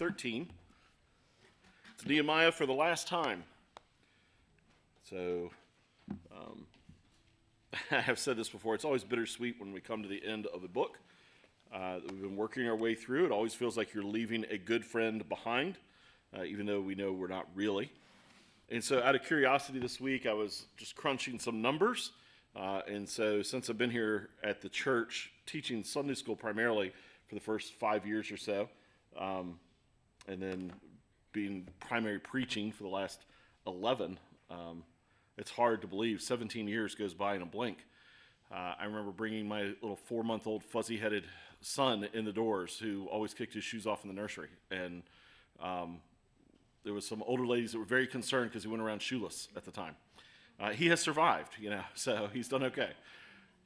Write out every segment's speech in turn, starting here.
13. It's Nehemiah for the last time. So, I have said this before, it's always bittersweet when we come to the end of a book that we've been working our way through. It always feels like you're leaving a good friend behind, even though we know we're not really. And so out of curiosity this week, I was just crunching some numbers. And so since I've been here at the church teaching Sunday school primarily for the first 5 years or so, and then being primary preaching for the last 11, it's hard to believe 17 years goes by in a blink. I remember bringing my little 4-month-old fuzzy-headed son in the doors who always kicked his shoes off in the nursery. And there was some older ladies that were very concerned because he went around shoeless at the time. He has survived, so he's done okay.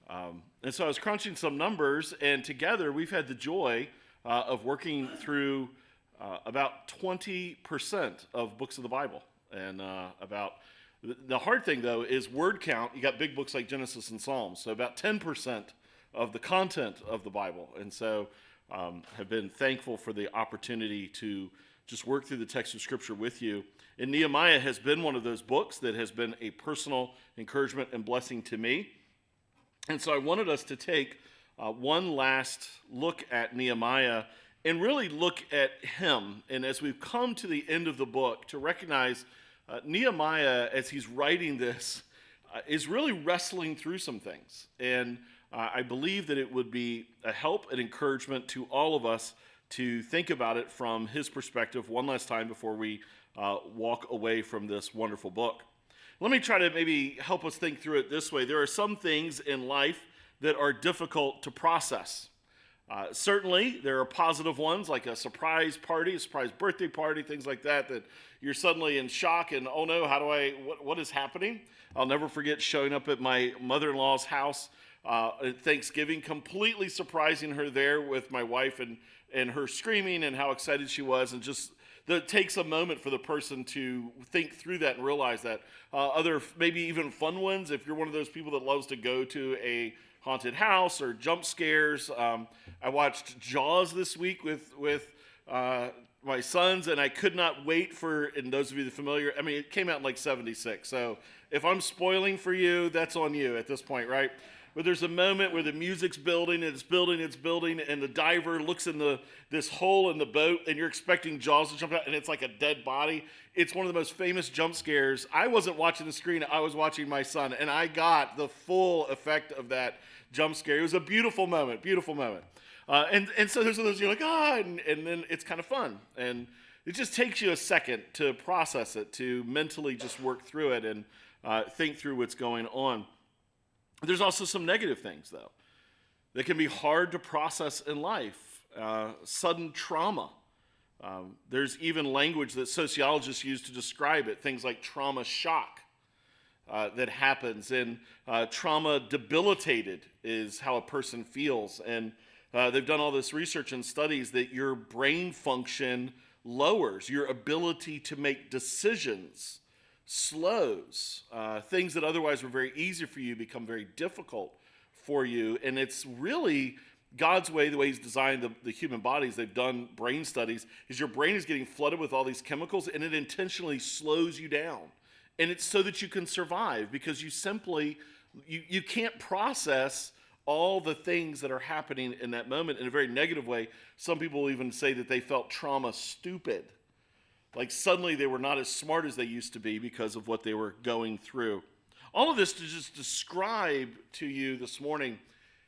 And so I was crunching some numbers, and together we've had the joy of working through about 20% of books of the Bible. And the hard thing, though, is word count. You got big books like Genesis and Psalms, so about 10% of the content of the Bible. And so have been thankful for the opportunity to just work through the text of Scripture with you. And Nehemiah has been one of those books that has been a personal encouragement and blessing to me. And so I wanted us to take one last look at Nehemiah and really look at him. And as we've come to the end of the book, to recognize Nehemiah, as he's writing this, is really wrestling through some things. And I believe that it would be a help and encouragement to all of us to think about it from his perspective one last time before we walk away from this wonderful book. Let me try to maybe help us think through it this way. There are some things in life that are difficult to process. Certainly, there are positive ones like a surprise party, a surprise birthday party, things like that you're suddenly in shock and, oh no, what is happening? I'll never forget showing up at my mother-in-law's house at Thanksgiving, completely surprising her there with my wife and her screaming and how excited she was, and just that takes a moment for the person to think through that and realize that. Other maybe even fun ones, if you're one of those people that loves to go to a haunted house or jump scares. I watched Jaws this week with my sons, and I could not wait for, and those of you that are familiar, it came out in like 76, so if I'm spoiling for you, that's on you at this point, right? But there's a moment where the music's building, and it's building, and the diver looks in this hole in the boat, and you're expecting Jaws to jump out, and it's like a dead body. It's one of the most famous jump scares. I wasn't watching the screen, I was watching my son, and I got the full effect of that jump scare. It was a beautiful moment. And so there's those, you're like, and then it's kind of fun. And it just takes you a second to process it, to mentally just work through it and think through what's going on. There's also some negative things, though, that can be hard to process in life. Sudden trauma. There's even language that sociologists use to describe it, things like trauma shock that happens. And trauma debilitated is how a person feels. And they've done all this research and studies that your brain function lowers, your ability to make decisions slows. Things that otherwise were very easy for you become very difficult for you. And it's really God's way, the way he's designed the human bodies. They've done brain studies, is your brain is getting flooded with all these chemicals, and it intentionally slows you down. And it's so that you can survive, because you can't process all the things that are happening in that moment in a very negative way. Some people even say that they felt trauma stupid. Like suddenly they were not as smart as they used to be because of what they were going through. All of this to just describe to you this morning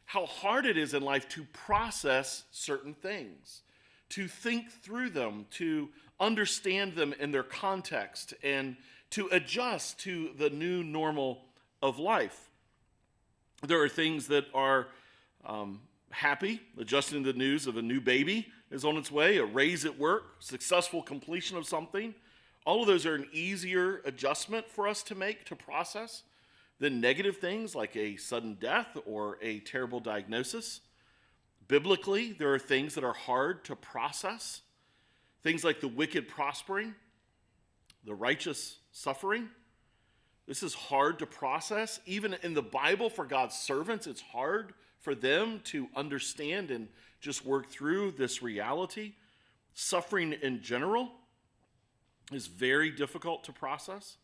how hard it is in life to process certain things, to think through them, to understand them in their context, and to adjust to the new normal of life. There are things that are happy, adjusting to the news of a new baby is on its way, a raise at work, successful completion of something. All of those are an easier adjustment for us to make, to process, than negative things like a sudden death or a terrible diagnosis. Biblically, there are things that are hard to process. Things like the wicked prospering, the righteous suffering. This is hard to process. Even in the Bible, for God's servants, it's hard for them to understand and just work through this reality. suffering in general is very difficult to process.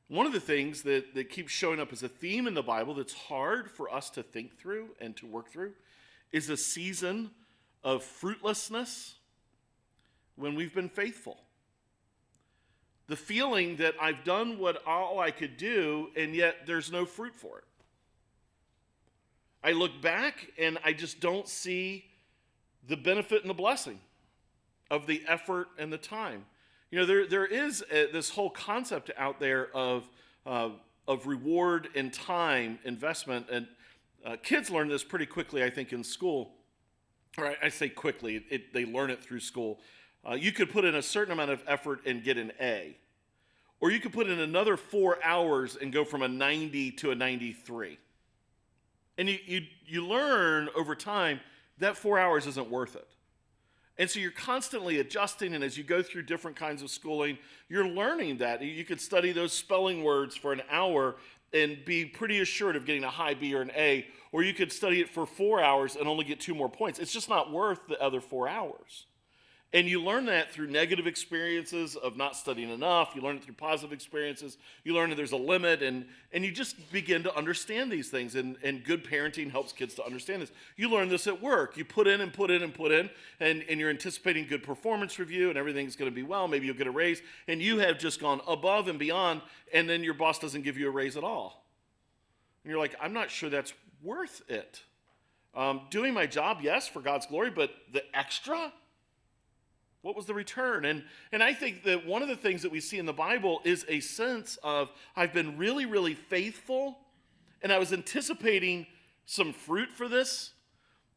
One of the things that keeps showing up as a theme in the Bible that's hard for us to think through and to work through is a season of fruitlessness when we've been faithful. The feeling that I've done all I could do, and yet there's no fruit for it. I look back and I just don't see the benefit and the blessing of the effort and the time. You know, there is this whole concept out there of reward and time investment, and kids learn this pretty quickly, I think, in school. Or I say quickly, they learn it through school. You could put in a certain amount of effort and get an A. Or you could put in another 4 hours and go from a 90 to a 93. And you learn over time that 4 hours isn't worth it. And so you're constantly adjusting, and as you go through different kinds of schooling, you're learning that. You could study those spelling words for an hour and be pretty assured of getting a high B or an A, or you could study it for 4 hours and only get 2 more points. It's just not worth the other 4 hours. And you learn that through negative experiences of not studying enough. You learn it through positive experiences. You learn that there's a limit, and you just begin to understand these things. And good parenting helps kids to understand this. You learn this at work. You put in and put in and put in, and you're anticipating good performance review, and everything's going to be well. Maybe you'll get a raise, and you have just gone above and beyond, and then your boss doesn't give you a raise at all. And you're like, I'm not sure that's worth it. Doing my job, yes, for God's glory, but the extra? What was the return? And I think that one of the things that we see in the Bible is a sense of, I've been really, really faithful, and I was anticipating some fruit for this.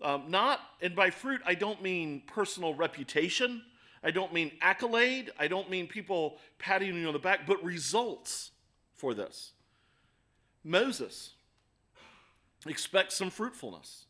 And by fruit, I don't mean personal reputation. I don't mean accolade. I don't mean people patting you on the back, but results for this. Moses expects some fruitfulness.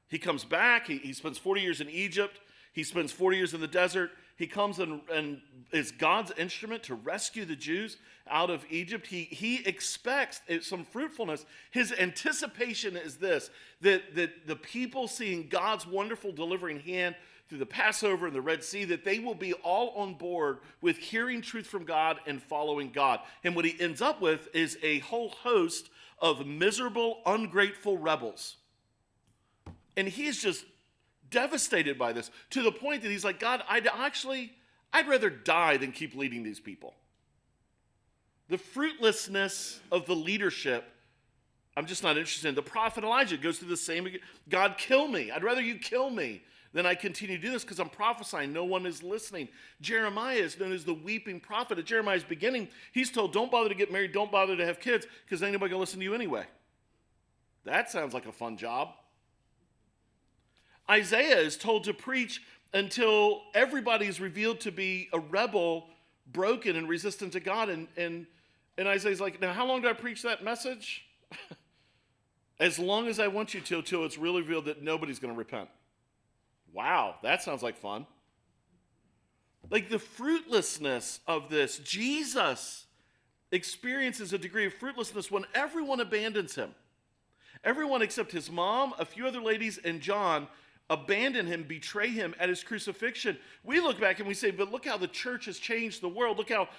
He comes back. He spends 40 years in Egypt. He spends 40 years in the desert. He comes and is God's instrument to rescue the Jews out of Egypt. He expects some fruitfulness. His anticipation is this, that the people seeing God's wonderful delivering hand through the Passover and the Red Sea, that they will be all on board with hearing truth from God and following God. And what he ends up with is a whole host of miserable, ungrateful rebels. And he's just devastated by this, to the point that he's like, God, I'd rather die than keep leading these people. The fruitlessness of the leadership, I'm just not interested in. The prophet Elijah goes through the same, God, kill me. I'd rather you kill me than I continue to do this because I'm prophesying. No one is listening. Jeremiah is known as the weeping prophet. At Jeremiah's beginning, he's told, don't bother to get married, don't bother to have kids, because ain't nobody going to listen to you anyway. That sounds like a fun job. Isaiah is told to preach until everybody is revealed to be a rebel, broken, and resistant to God. And Isaiah's like, now how long do I preach that message? As long as I want you to, till it's really revealed that nobody's going to repent. Wow, that sounds like fun. Like the fruitlessness of this, Jesus experiences a degree of fruitlessness when everyone abandons him. Everyone except his mom, a few other ladies, and John abandon him, betray him at his crucifixion. We look back and we say, but look how the church has changed the world. Look how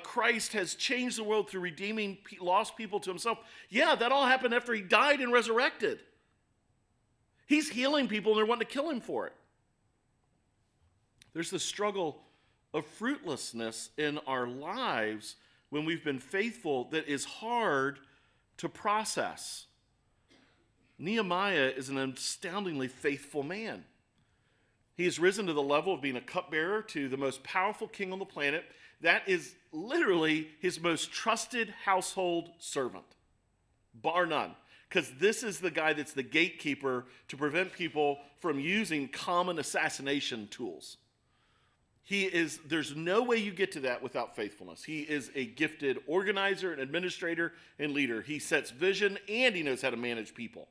Christ has changed the world through redeeming lost people to himself. Yeah, that all happened after he died and resurrected. He's healing people and they're wanting to kill him for it. There's the struggle of fruitlessness in our lives when we've been faithful that is hard to process. Nehemiah is an astoundingly faithful man. He has risen to the level of being a cupbearer to the most powerful king on the planet. That is literally his most trusted household servant, bar none. Because this is the guy that's the gatekeeper to prevent people from using common assassination tools. There's no way you get to that without faithfulness. He is a gifted organizer and administrator and leader. He sets vision and he knows how to manage people.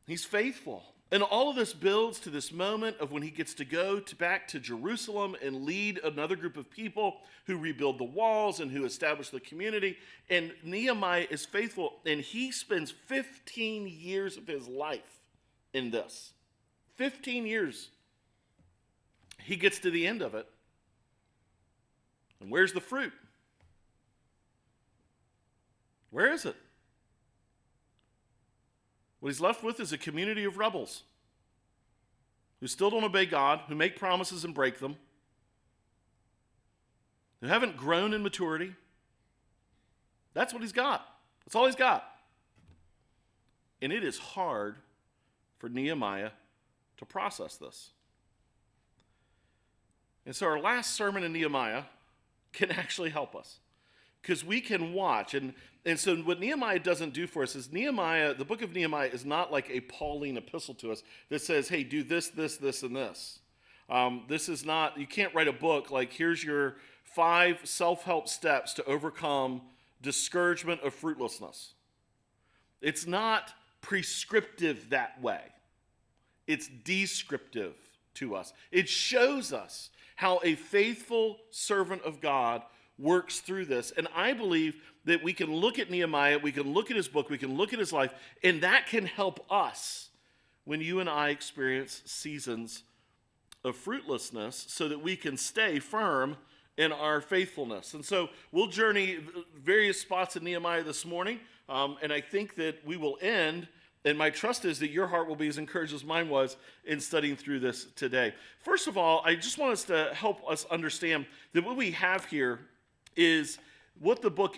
He's faithful. And all of this builds to this moment of when he gets to go back to Jerusalem and lead another group of people who rebuild the walls and who establish the community. And Nehemiah is faithful, and he spends 15 years of his life in this. 15 years. he gets to the end of it. And where's the fruit? Where is it? What he's left with is a community of rebels who still don't obey God, who make promises and break them, who haven't grown in maturity. That's what he's got. That's all he's got. And it is hard for Nehemiah to process this. And so our last sermon in Nehemiah can actually help us, because we can watch. And so what Nehemiah doesn't do for us is Nehemiah, the book of Nehemiah is not like a Pauline epistle to us that says, hey, do this, this, this, and this. This is not, you can't write a book like, here's your 5 self-help steps to overcome discouragement of fruitlessness. It's not prescriptive that way. It's descriptive to us. It shows us how a faithful servant of God works through this. And I believe that we can look at Nehemiah, we can look at his book, we can look at his life, and that can help us when you and I experience seasons of fruitlessness so that we can stay firm in our faithfulness. And so we'll journey various spots in Nehemiah this morning, and I think that we will end, and my trust is that your heart will be as encouraged as mine was in studying through this today. First of all, I just want us to help us understand that what we have here is what the book...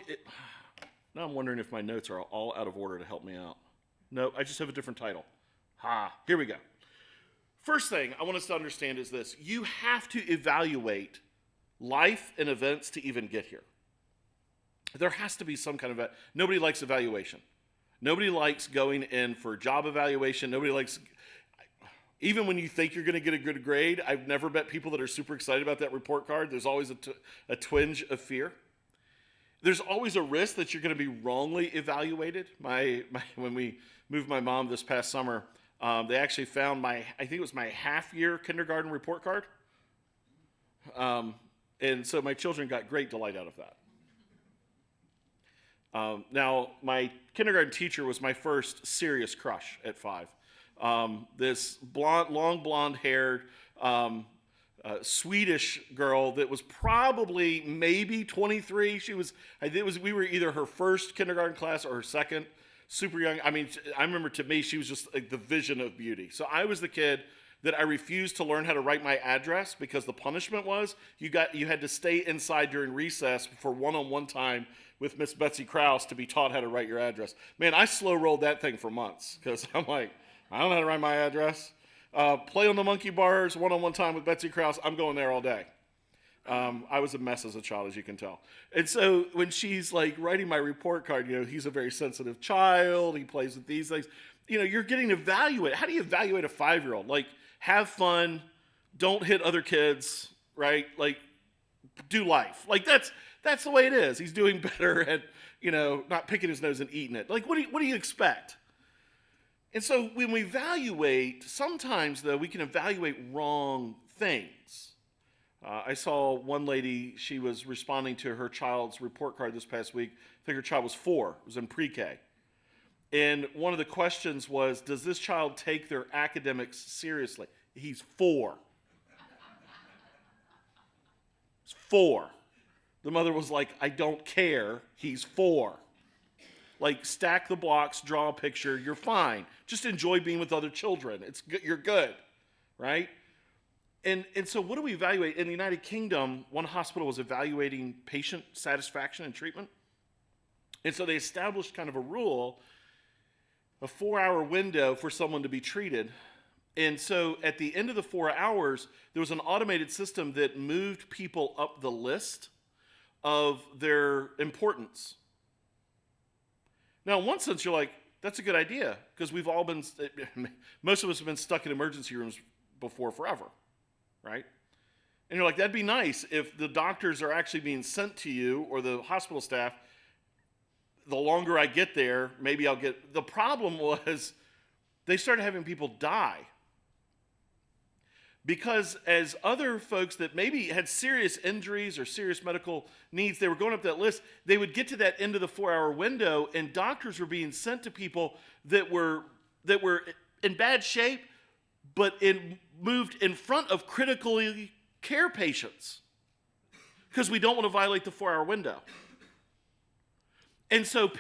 Now I'm wondering if my notes are all out of order to help me out. No, I just have a different title. Here we go. First thing I want us to understand is this. You have to evaluate life and events to even get here. There has to be some kind of... Nobody likes evaluation. Nobody likes going in for job evaluation. Nobody likes... Even when you think you're going to get a good grade, I've never met people that are super excited about that report card. There's always a twinge of fear. There's always a risk that you're going to be wrongly evaluated. When we moved my mom this past summer, they actually found I think it was my half-year kindergarten report card. And so my children got great delight out of that. Now, my kindergarten teacher was my first serious crush at 5. This long blonde-haired Swedish girl that was probably maybe 23. We were either her first kindergarten class or her second. Super young. I mean, I remember to me, she was just like the vision of beauty. So I was the kid that I refused to learn how to write my address because the punishment was you had to stay inside during recess for one-on-one time with Miss Betsy Krause to be taught how to write your address. Man, I slow rolled that thing for months because I'm like, I don't know how to write my address. Play on the monkey bars, one-on-one time with Betsy Krause, I'm going there all day. I was a mess as a child, as you can tell. And so when she's like writing my report card, he's a very sensitive child. He plays with these things. You're getting evaluated. How do you evaluate a 5-year-old? Like, have fun, don't hit other kids, right? Like, do life. Like, that's the way it is. He's doing better at, not picking his nose and eating it. Like, what do you expect? And so when we evaluate, sometimes, though, we can evaluate wrong things. I saw one lady, she was responding to her child's report card this past week. I think her child was 4, was in pre-K. And one of the questions was, does this child take their academics seriously? He's 4. He's 4. The mother was like, I don't care. He's 4. Like, stack the blocks, draw a picture, you're fine. Just enjoy being with other children. You're good, right? And so what do we evaluate? In the United Kingdom, one hospital was evaluating patient satisfaction and treatment. And so they established kind of a rule, a 4-hour window for someone to be treated. And so at the end of the 4 hours, there was an automated system that moved people up the list of their importance. Now, in one sense, you're like, that's a good idea, because most of us have been stuck in emergency rooms before forever, right? And you're like, that'd be nice if the doctors are actually being sent to you or the hospital staff. The longer I get there, maybe I'll get... The problem was they started having people die. Because as other folks that maybe had serious injuries or serious medical needs, they were going up that list, they would get to that end of the 4-hour window, and doctors were being sent to people that were in bad shape, but it moved in front of critically care patients because we don't want to violate the 4-hour window. And so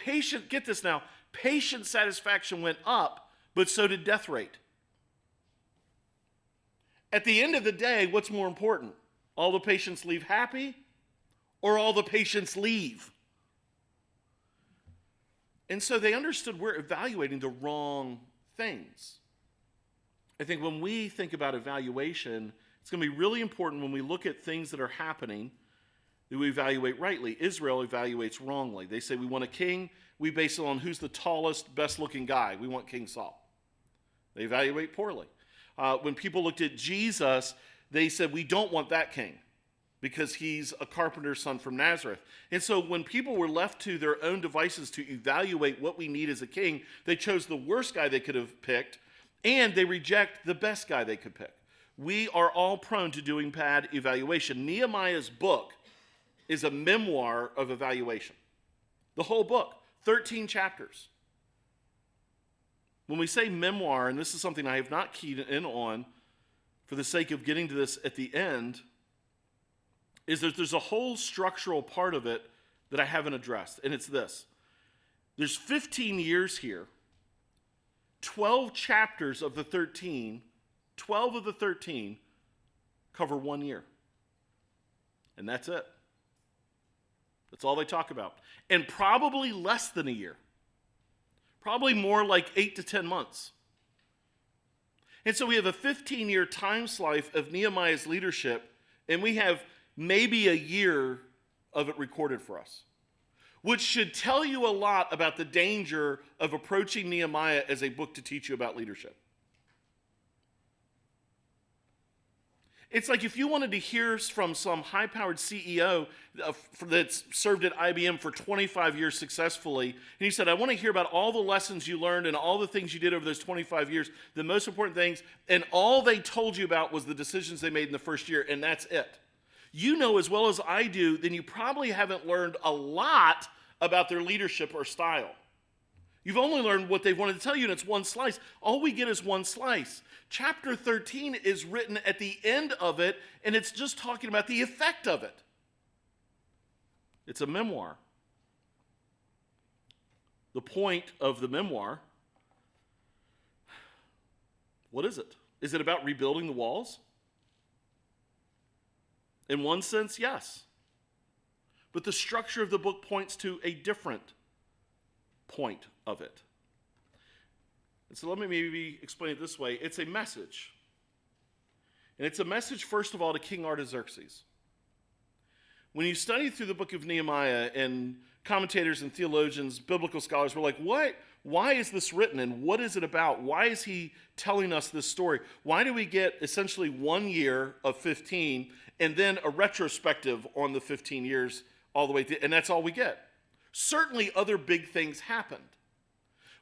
get this now, patient satisfaction went up, but so did death rate. At the end of the day, what's more important? All the patients leave happy or all the patients leave? And so they understood we're evaluating the wrong things. I think when we think about evaluation, it's going to be really important when we look at things that are happening that we evaluate rightly. Israel evaluates wrongly. They say we want a king. We base it on who's the tallest, best-looking guy. We want King Saul. They evaluate poorly. When people looked at Jesus, they said we don't want that king because he's a carpenter's son from Nazareth. And so when people were left to their own devices to evaluate what we need as a king, they chose the worst guy they could have picked, and they reject the best guy they could pick. We are all prone to doing bad evaluation. Nehemiah's book is a memoir of evaluation. The whole book, 13 chapters. When we say memoir, and this is something I have not keyed in on for the sake of getting to this at the end, is that there's a whole structural part of it that I haven't addressed, and it's this. There's 15 years here, 12 chapters of the 13, 12 of the 13 cover 1 year. And that's it. That's all they talk about. And probably less than a year. Probably more like 8 to 10 months. And so we have a 15-year time slice of Nehemiah's leadership, and we have maybe a year of it recorded for us, which should tell you a lot about the danger of approaching Nehemiah as a book to teach you about leadership. It's like if you wanted to hear from some high-powered CEO that's served at IBM for 25 years successfully, and he said, I want to hear about all the lessons you learned and all the things you did over those 25 years, the most important things, and all they told you about was the decisions they made in the first year, and that's it. You know as well as I do, then you probably haven't learned a lot about their leadership or style. You've only learned what they wanted to tell you, and it's one slice. All we get is one slice. Chapter 13 is written at the end of it, and it's just talking about the effect of it. It's a memoir. The point of the memoir, what is it? Is it about rebuilding the walls? In one sense, yes. But the structure of the book points to a different point of it. And so let me maybe explain it this way. It's a message. And it's a message, first of all, to King Artaxerxes. When you study through the book of Nehemiah, and commentators and theologians, biblical scholars were like, what? Why is this written, and what is it about? Why is he telling us this story? Why do we get essentially 1 year of 15 and then a retrospective on the 15 years all the way through, and that's all we get? Certainly other big things happened.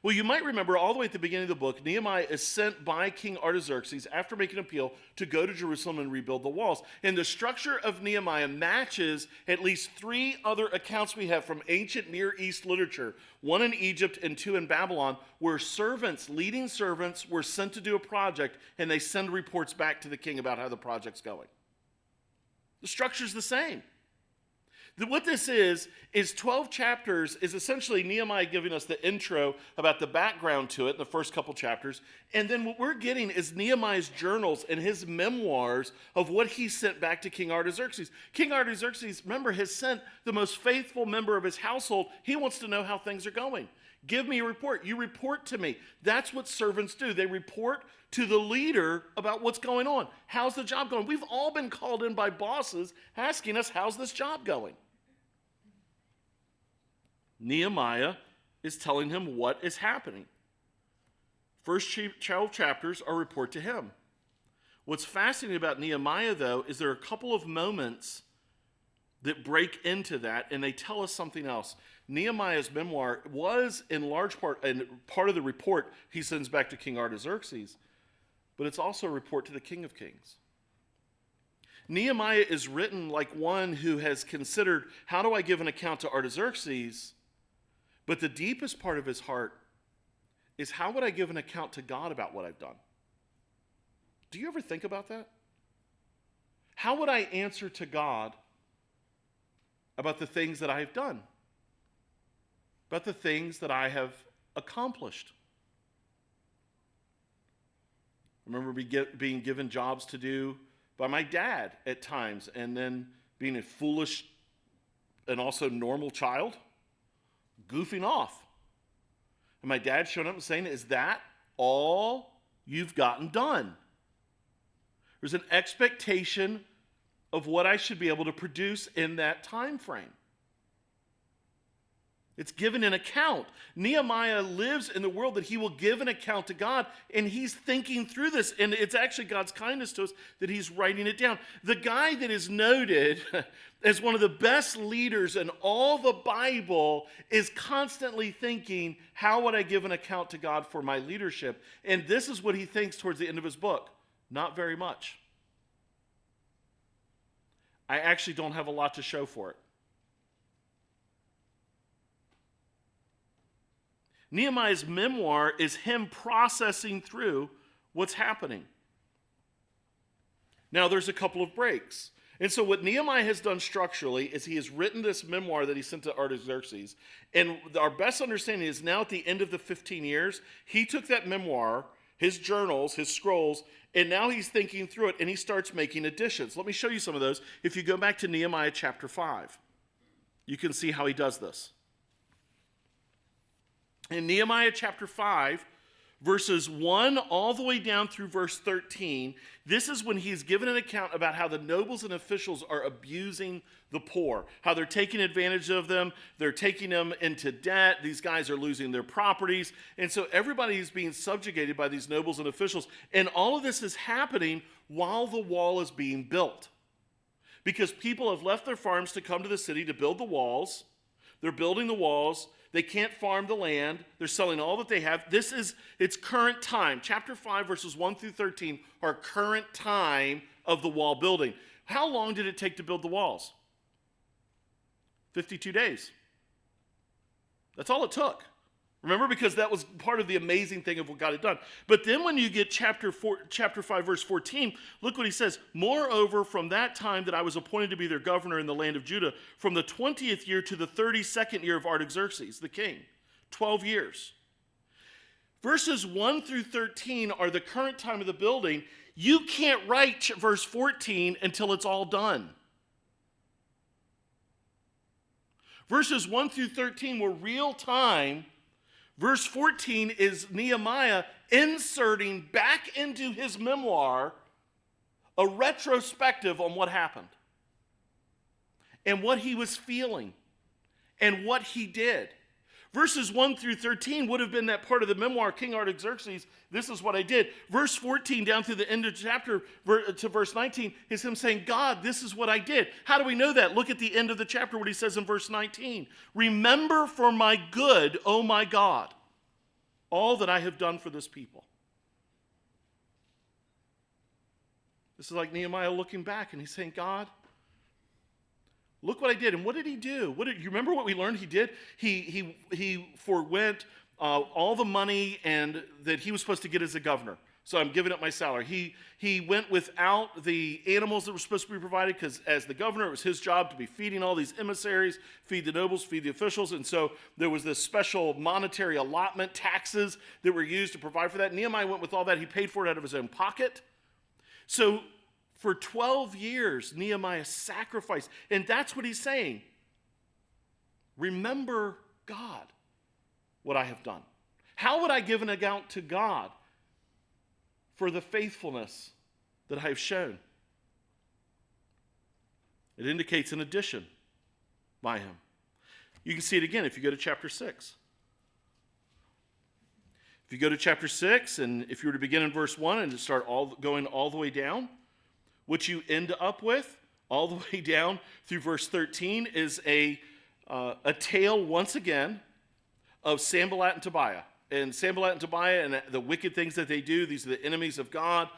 Well, you might remember all the way at the beginning of the book, Nehemiah is sent by King Artaxerxes after making an appeal to go to Jerusalem and rebuild the walls. And the structure of Nehemiah matches at least 3 other accounts we have from ancient Near East literature, 1 in Egypt and 2 in Babylon, where servants, leading servants, were sent to do a project, and they send reports back to the king about how the project's going. The structure's the same. What this is 12 chapters is essentially Nehemiah giving us the intro about the background to it in the first couple chapters. And then what we're getting is Nehemiah's journals and his memoirs of what he sent back to King Artaxerxes. King Artaxerxes, remember, has sent the most faithful member of his household. He wants to know how things are going. Give me a report. You report to me. That's what servants do. They report to the leader about what's going on. How's the job going? We've all been called in by bosses asking us, how's this job going? Nehemiah is telling him what is happening. First 12 chapters are a report to him. What's fascinating about Nehemiah, though, is there are a couple of moments that break into that, and they tell us something else. Nehemiah's memoir was, in large part, and part of the report he sends back to King Artaxerxes, but it's also a report to the King of Kings. Nehemiah is written like one who has considered, how do I give an account to Artaxerxes? But the deepest part of his heart is, how would I give an account to God about what I've done? Do you ever think about that? How would I answer to God about the things that I have done? About the things that I have accomplished? I remember being given jobs to do by my dad at times, and then being a foolish and also normal child, goofing off. And my dad showing up and saying, "Is that all you've gotten done?" There's an expectation of what I should be able to produce in that time frame. It's given an account. Nehemiah lives in the world that he will give an account to God, and he's thinking through this, and it's actually God's kindness to us that he's writing it down. The guy that is noted as one of the best leaders in all the Bible is constantly thinking, how would I give an account to God for my leadership? And this is what he thinks towards the end of his book. Not very much. I actually don't have a lot to show for it. Nehemiah's memoir is him processing through what's happening. Now, there's a couple of breaks. And so what Nehemiah has done structurally is he has written this memoir that he sent to Artaxerxes. And our best understanding is now at the end of the 15 years, he took that memoir, his journals, his scrolls, and now he's thinking through it, and he starts making additions. Let me show you some of those. If you go back to Nehemiah chapter 5, you can see how he does this. In Nehemiah chapter 5, verses 1 all the way down through verse 13, this is when he's given an account about how the nobles and officials are abusing the poor, how they're taking advantage of them, they're taking them into debt, these guys are losing their properties, and so everybody is being subjugated by these nobles and officials, and all of this is happening while the wall is being built. Because people have left their farms to come to the city to build the walls, they're building the walls, they can't farm the land. They're selling all that they have. It's current time. Chapter 5, verses 1 through 13 are current time of the wall building. How long did it take to build the walls? 52 days. That's all it took. Remember, because that was part of the amazing thing of what God had done. But then when you get chapter 5, verse 14, look what he says. Moreover, from that time that I was appointed to be their governor in the land of Judah, from the 20th year to the 32nd year of Artaxerxes, the king, 12 years. Verses 1 through 13 are the current time of the building. You can't write verse 14 until it's all done. Verses 1 through 13 were real time. Verse 14 is Nehemiah inserting back into his memoir a retrospective on what happened and what he was feeling and what he did. Verses 1 through 13 would have been that part of the memoir, King Artaxerxes, this is what I did. Verse 14 down through the end of the chapter to verse 19 is him saying, God, this is what I did. How do we know that? Look at the end of the chapter, what he says in verse 19. Remember for my good, O my God, all that I have done for this people. This is like Nehemiah looking back and he's saying, God, look what I did. And what did he do? You remember what we learned he did? He forwent all the money and that he was supposed to get as a governor. So I'm giving up my salary. He went without the animals that were supposed to be provided because as the governor, it was his job to be feeding all these emissaries, feed the nobles, feed the officials. And so there was this special monetary allotment, taxes that were used to provide for that. Nehemiah went with all that. He paid for it out of his own pocket. So for 12 years, Nehemiah sacrificed. And that's what he's saying. Remember God, what I have done. How would I give an account to God for the faithfulness that I have shown? It indicates an addition by him. You can see it again if you go to chapter 6. If you go to chapter 6, and if you were to begin in verse 1 and to start going all the way down, what you end up with, all the way down through verse 13, is a tale once again of Sanballat and Tobiah. And Sanballat and Tobiah and the wicked things that they do, these are the enemies of God.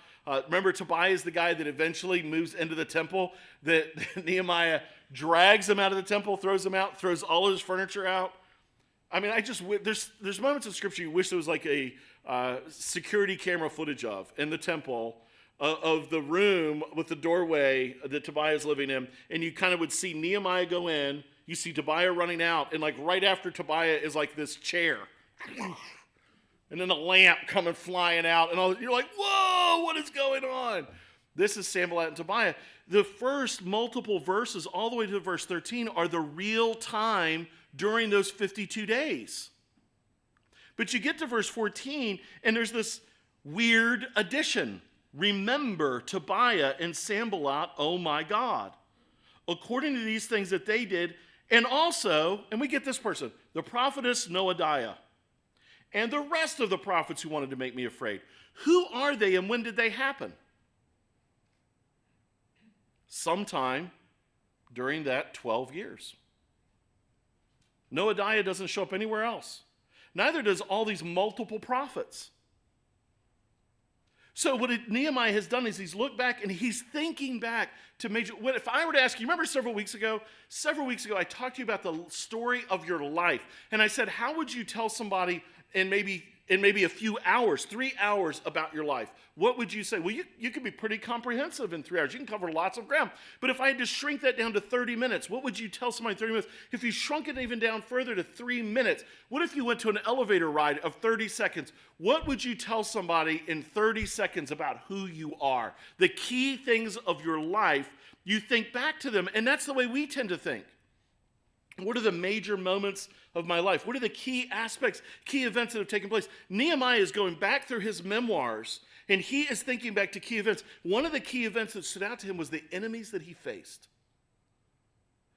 Remember, Tobiah is the guy that eventually moves into the temple, that Nehemiah drags him out of the temple, throws him out, throws all of his furniture out. I mean, there's moments in Scripture you wish there was like a security camera footage of in the temple of the room with the doorway that Tobiah is living in, and you kind of would see Nehemiah go in, you see Tobiah running out, and like right after Tobiah is like this chair. And then a lamp coming flying out, and you're like, whoa, what is going on? This is Sanballat and Tobiah. The first multiple verses, all the way to verse 13, are the real time during those 52 days. But you get to verse 14, and there's this weird addition. Remember Tobiah and Sanballat, oh my God. According to these things that they did, and also, and we get this person, the prophetess Noadiah, and the rest of the prophets who wanted to make me afraid. Who are they and when did they happen? Sometime during that 12 years. Noadiah doesn't show up anywhere else. Neither does all these multiple prophets. So what Nehemiah has done is he's looked back and he's thinking back to if I were to ask you, remember several weeks ago I talked to you about the story of your life. And I said, how would you tell somebody in maybe a few hours, 3 hours about your life? What would you say? Well, you could be pretty comprehensive in 3 hours. You can cover lots of ground. But if I had to shrink that down to 30 minutes, what would you tell somebody in 30 minutes? If you shrunk it even down further to 3 minutes, what if you went to an elevator ride of 30 seconds? What would you tell somebody in 30 seconds about who you are? The key things of your life, you think back to them, and that's the way we tend to think. What are the major moments of my life? What are the key aspects, key events that have taken place? Nehemiah is going back through his memoirs, and he is thinking back to key events. One of the key events that stood out to him was the enemies that he faced,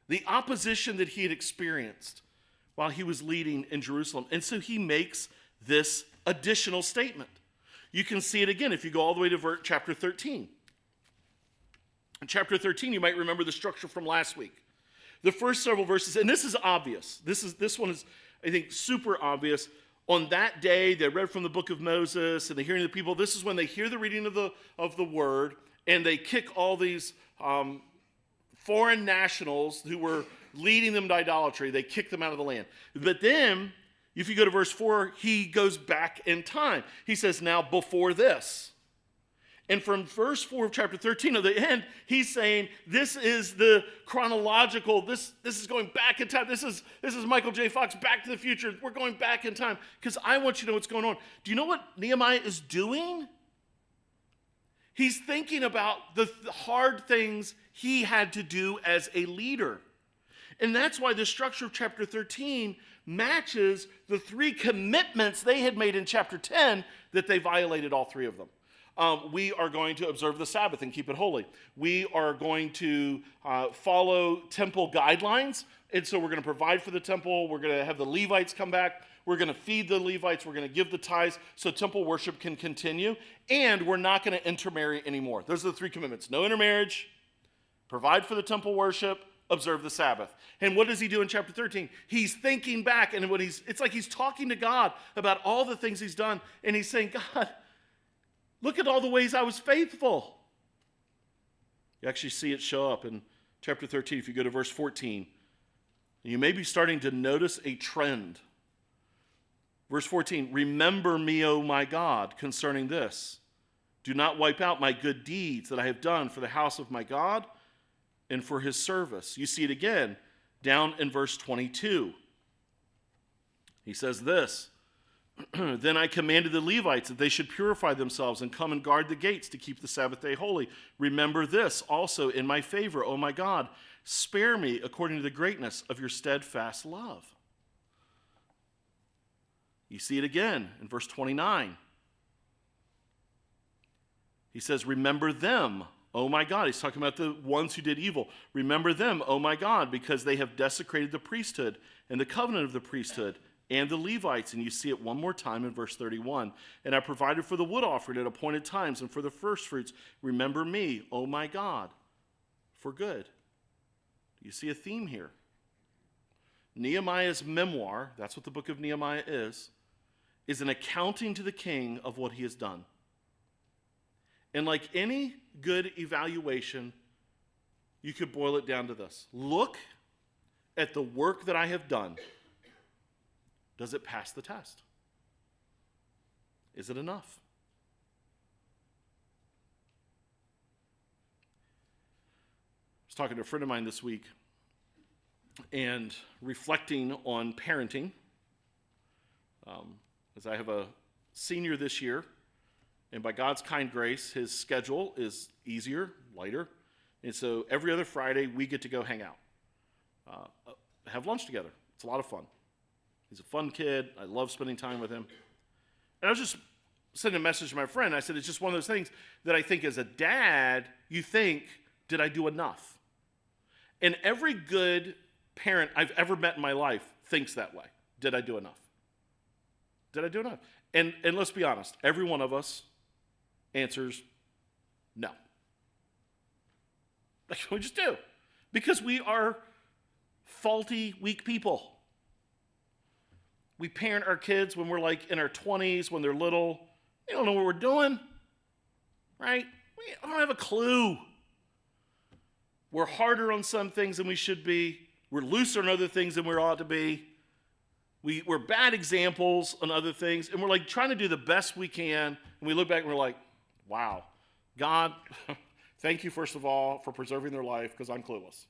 the opposition that he had experienced while he was leading in Jerusalem. And so he makes this additional statement. You can see it again if you go all the way to chapter 13. In chapter 13, you might remember the structure from last week. The first several verses, and this is obvious. This one is, I think, super obvious. On that day, they read from the book of Moses, and they're hearing the people. This is when they hear the reading of the word, and they kick all these foreign nationals who were leading them to idolatry. They kick them out of the land. But then, if you go to verse 4, he goes back in time. He says, now before this. And from verse 4 of chapter 13 at the end, he's saying, this is the chronological, this is going back in time. This is Michael J. Fox, Back to the Future. We're going back in time because I want you to know what's going on. Do you know what Nehemiah is doing? He's thinking about the hard things he had to do as a leader. And that's why the structure of chapter 13 matches the 3 commitments they had made in chapter 10 that they violated all 3 of them. We are going to observe the Sabbath and keep it holy. We are going to follow temple guidelines. And so we're going to provide for the temple. We're going to have the Levites come back. We're going to feed the Levites. We're going to give the tithes so temple worship can continue. And we're not going to intermarry anymore. Those are the 3 commitments. No intermarriage, provide for the temple worship, observe the Sabbath. And what does he do in chapter 13? He's thinking back, and it's like he's talking to God about all the things he's done. And he's saying, God, look at all the ways I was faithful. You actually see it show up in chapter 13. If you go to verse 14, you may be starting to notice a trend. Verse 14, remember me, O my God, concerning this. Do not wipe out my good deeds that I have done for the house of my God and for his service. You see it again down in verse 22. He says this. Then I commanded the Levites that they should purify themselves and come and guard the gates to keep the Sabbath day holy. Remember this also in my favor, O my God. Spare me according to the greatness of your steadfast love. You see it again in verse 29. He says, remember them, O my God. He's talking about the ones who did evil. Remember them, O my God, because they have desecrated the priesthood and the covenant of the priesthood and the Levites. And you see it one more time in verse 31. And I provided for the wood offering at appointed times and for the first fruits. Remember me, O my God, for good. You see a theme here. Nehemiah's memoir, that's what the book of Nehemiah is an accounting to the king of what he has done. And like any good evaluation, you could boil it down to this. Look at the work that I have done. Does it pass the test? Is it enough? was talking to a friend of mine this week and reflecting on parenting. As I have a senior this year, and by God's kind grace, his schedule is easier, lighter. And so every other Friday, we get to go hang out, have lunch together. It's a lot of fun. He's a fun kid. I love spending time with him. And I was just sending a message to my friend. I said, it's just one of those things that I think as a dad, you think, did I do enough? And every good parent I've ever met in my life thinks that way. Did I do enough? Did I do enough? And let's be honest, every one of us answers no. Like, we just do. Because we are faulty, weak people. We parent our kids when we're like in our 20s, when they're little. We don't know what we're doing, right? We don't have a clue. We're harder on some things than we should be. We're looser on other things than we ought to be. We're bad examples on other things, and we're like trying to do the best we can, and we look back and we're like, wow, God, thank you, first of all, for preserving their life, because I'm clueless.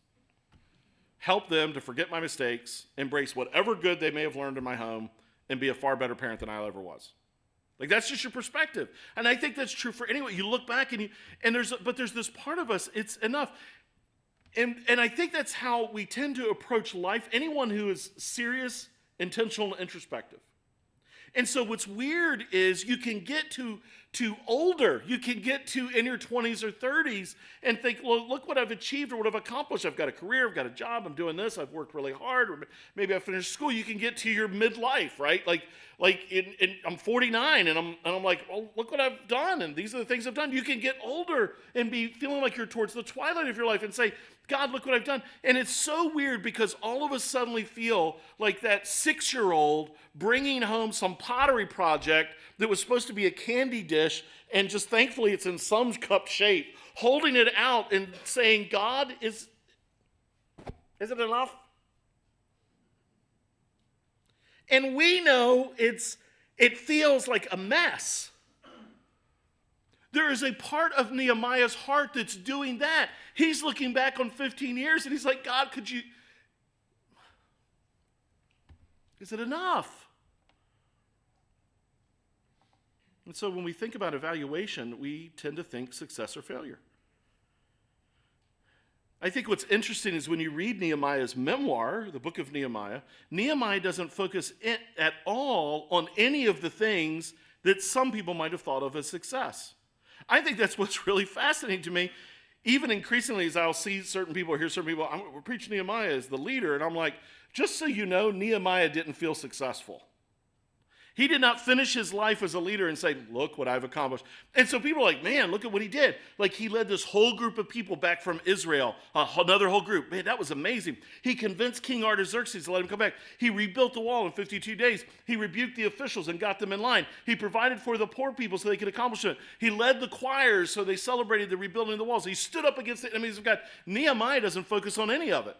Help them to forget my mistakes, embrace whatever good they may have learned in my home, and be a far better parent than I ever was. Like, that's just your perspective. And I think that's true for anyone. You look back and there's this part of us, it's enough. And I think that's how we tend to approach life. Anyone who is serious, intentional, and introspective. And so what's weird is you can get to older, you can get to in your 20s or 30s and think, well, look what I've achieved or what I've accomplished. I've got a career, I've got a job, I'm doing this, I've worked really hard, or maybe I finished school. You can get to your midlife, right? Like I'm 49 and I'm like, well, look what I've done, and these are the things I've done. You can get older and be feeling like you're towards the twilight of your life and say, God, look what I've done. And it's so weird because all of us suddenly feel like that 6-year-old bringing home some pottery project that was supposed to be a candy dish, and just thankfully it's in some cup shape, holding it out and saying, God, is it enough? And we know it feels like a mess. There is a part of Nehemiah's heart that's doing that. He's looking back on 15 years and he's like, God, is it enough? And so when we think about evaluation, we tend to think success or failure. I think what's interesting is when you read Nehemiah's memoir, the book of Nehemiah, Nehemiah doesn't focus at all on any of the things that some people might have thought of as success. I think that's what's really fascinating to me. Even increasingly, as I'll see certain people, hear certain people, we're preaching Nehemiah as the leader, and I'm like, just so you know, Nehemiah didn't feel successful. He did not finish his life as a leader and say, look what I've accomplished. And so people are like, man, look at what he did. Like, he led this whole group of people back from Israel, another whole group. Man, that was amazing. He convinced King Artaxerxes to let him come back. He rebuilt the wall in 52 days. He rebuked the officials and got them in line. He provided for the poor people so they could accomplish it. He led the choirs so they celebrated the rebuilding of the walls. He stood up against the enemies of God. Nehemiah doesn't focus on any of it.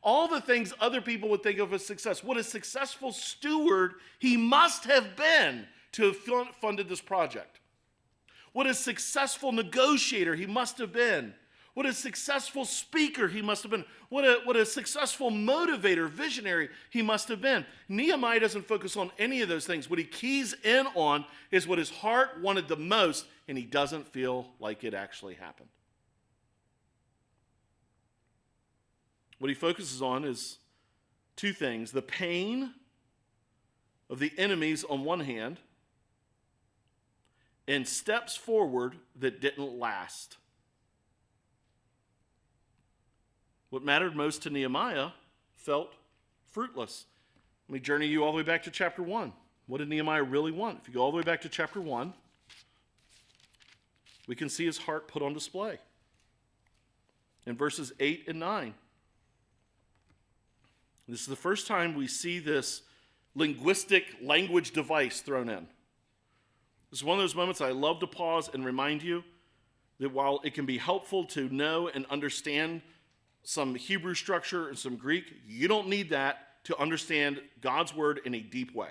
All the things other people would think of as success. What a successful steward he must have been to have funded this project. What a successful negotiator he must have been. What a successful speaker he must have been. What a successful motivator, visionary he must have been. Nehemiah doesn't focus on any of those things. What he keys in on is what his heart wanted the most, and he doesn't feel like it actually happened. What he focuses on is two things: the pain of the enemies on one hand, and steps forward that didn't last. What mattered most to Nehemiah felt fruitless. Let me journey you all the way back to chapter 1. What did Nehemiah really want? If you go all the way back to chapter 1, we can see his heart put on display. In verses 8 and 9. This is the first time we see this linguistic language device thrown in. This is one of those moments I love to pause and remind you that while it can be helpful to know and understand some Hebrew structure and some Greek, you don't need that to understand God's word in a deep way.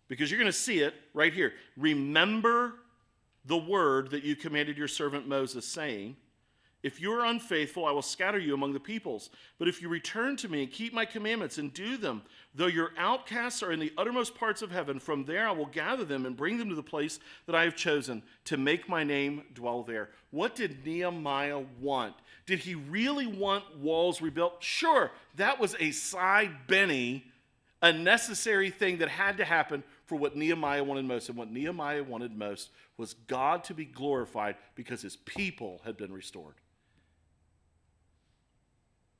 Because you're going to see it right here. Remember the word that you commanded your servant Moses, saying, If you are unfaithful, I will scatter you among the peoples. But if you return to me and keep my commandments and do them, though your outcasts are in the uttermost parts of heaven, from there I will gather them and bring them to the place that I have chosen to make my name dwell there. What did Nehemiah want? Did he really want walls rebuilt? Sure, that was a side Benny, a necessary thing that had to happen for what Nehemiah wanted most. And what Nehemiah wanted most was God to be glorified because his people had been restored.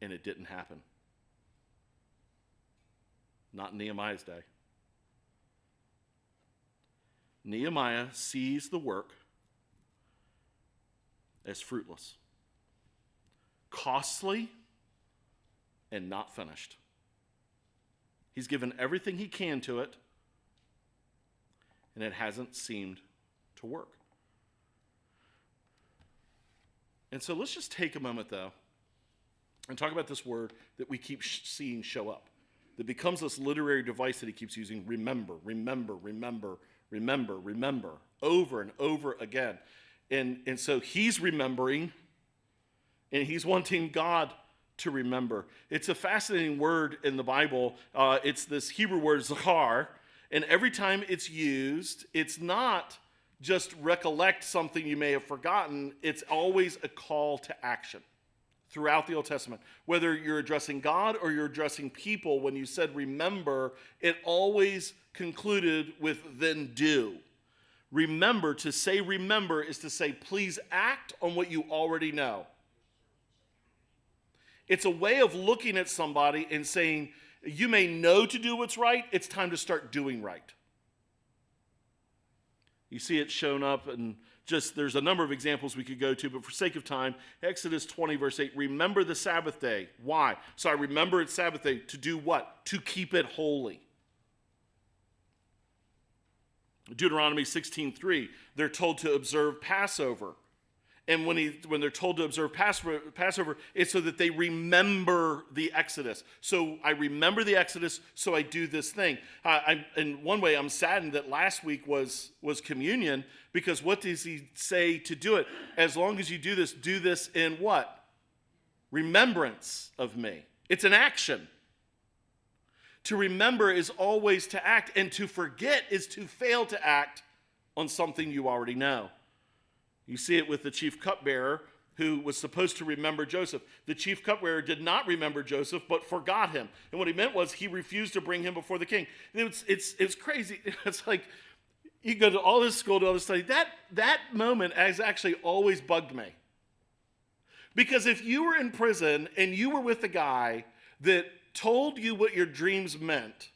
And it didn't happen. Not in Nehemiah's day. Nehemiah sees the work as fruitless, costly, and not finished. He's given everything he can to it, and it hasn't seemed to work. And so let's just take a moment, though, and talk about this word that we keep seeing show up, that becomes this literary device that he keeps using: remember, remember, remember, remember, remember, over and over again. And so he's remembering, and he's wanting God to remember. It's a fascinating word in the Bible. It's this Hebrew word, zachar, and every time it's used, it's not just recollect something you may have forgotten. It's always a call to action. Throughout the Old Testament, whether you're addressing God or you're addressing people, when you said remember, it always concluded with then do. Remember, to say remember is to say please act on what you already know. It's a way of looking at somebody and saying, you may know to do what's right, it's time to start doing right. You see it shown up, and there's a number of examples we could go to, but for sake of time, Exodus 20, verse 8, remember the Sabbath day. Why? So I remember it's Sabbath day. To do what? To keep it holy. Deuteronomy 16:3, they're told to observe Passover. And when they're told to observe Passover, it's so that they remember the Exodus. So I remember the Exodus, so I do this thing. In one way, I'm saddened that last week was communion, because what does he say to do it? As long as you do this in what? Remembrance of me. It's an action. To remember is always to act, and to forget is to fail to act on something you already know. You see it with the chief cupbearer who was supposed to remember Joseph. The chief cupbearer did not remember Joseph, but forgot him. And what he meant was he refused to bring him before the king. It's crazy. It's like you go to all this school, to all this study. That moment has actually always bugged me. Because if you were in prison and you were with a guy that told you what your dreams meant,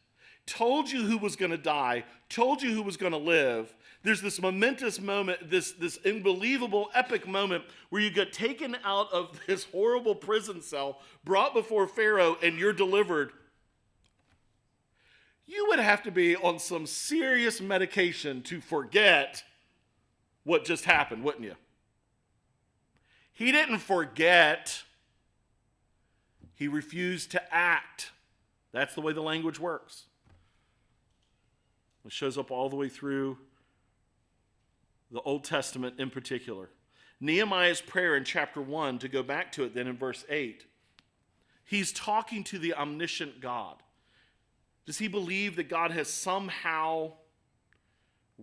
told you who was going to die, told you who was going to live, there's this momentous moment, this unbelievable, epic moment where you get taken out of this horrible prison cell, brought before Pharaoh, and you're delivered. You would have to be on some serious medication to forget what just happened, wouldn't you? He didn't forget. He refused to act. That's the way the language works. It shows up all the way through the Old Testament in particular. Nehemiah's prayer in chapter 1, to go back to it then in verse 8, he's talking to the omniscient God. Does he believe that God has somehow,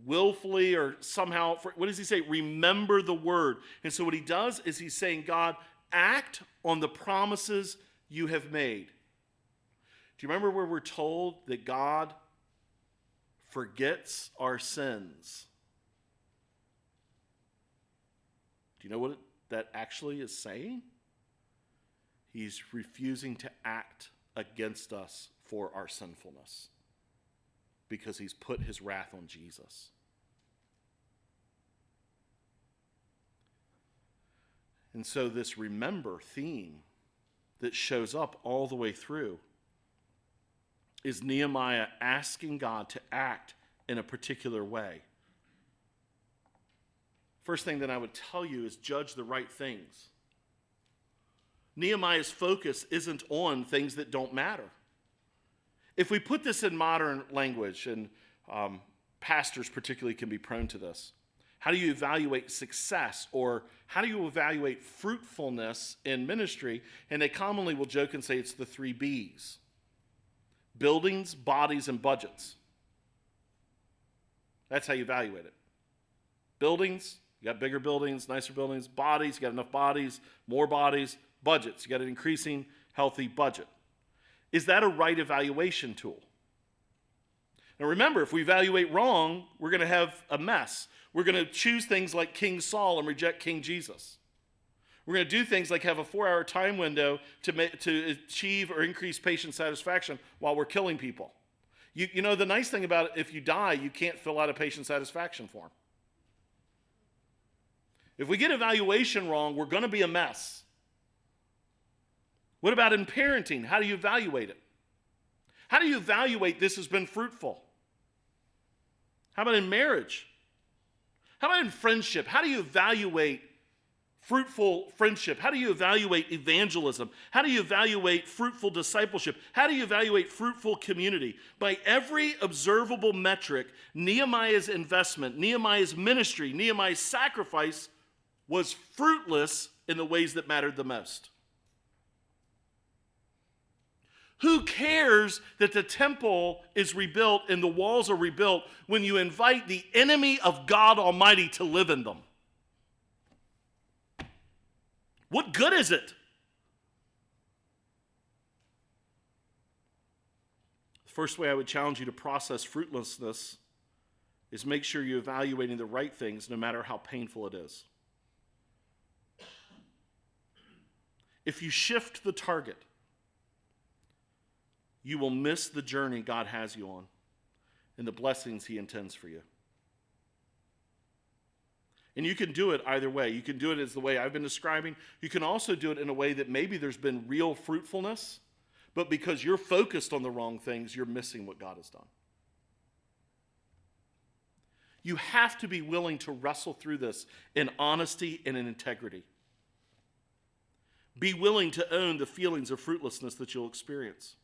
willfully or somehow, what does he say? Remember the word. And so what he does is he's saying, God, act on the promises you have made. Do you remember where we're told that God forgets our sins? Do you know what that actually is saying? He's refusing to act against us for our sinfulness because he's put his wrath on Jesus. And so this remember theme that shows up all the way through is Nehemiah asking God to act in a particular way. First thing that I would tell you is judge the right things. Nehemiah's focus isn't on things that don't matter. If we put this in modern language, and pastors particularly can be prone to this, How do you evaluate success? Or how do you evaluate fruitfulness in ministry? And they commonly will joke and say it's the 3 B's. Buildings, bodies, and budgets. That's how you evaluate it. Buildings, you got bigger buildings, nicer buildings. Bodies, you got enough bodies, more bodies. Budgets, you got an increasing, healthy budget. Is that a right evaluation tool? Now remember, if we evaluate wrong, we're going to have a mess. We're going to choose things like King Saul and reject King Jesus. We're going to do things like have a 4-hour time window to achieve or increase patient satisfaction while we're killing people. You know, the nice thing about it, if you die, you can't fill out a patient satisfaction form. If we get evaluation wrong, we're going to be a mess. What about in parenting? How do you evaluate it? How do you evaluate this has been fruitful? How about in marriage? How about in friendship? How do you evaluate fruitful friendship? How do you evaluate evangelism? How do you evaluate fruitful discipleship? How do you evaluate fruitful community? By every observable metric, Nehemiah's investment, Nehemiah's ministry, Nehemiah's sacrifice was fruitless in the ways that mattered the most. Who cares that the temple is rebuilt and the walls are rebuilt when you invite the enemy of God Almighty to live in them? What good is it? The first way I would challenge you to process fruitlessness is make sure you're evaluating the right things no matter how painful it is. If you shift the target, you will miss the journey God has you on and the blessings he intends for you. And you can do it either way. You can do it as the way I've been describing. You can also do it in a way that maybe there's been real fruitfulness, but because you're focused on the wrong things, you're missing what God has done. You have to be willing to wrestle through this in honesty and in integrity. Be willing to own the feelings of fruitlessness that you'll experience.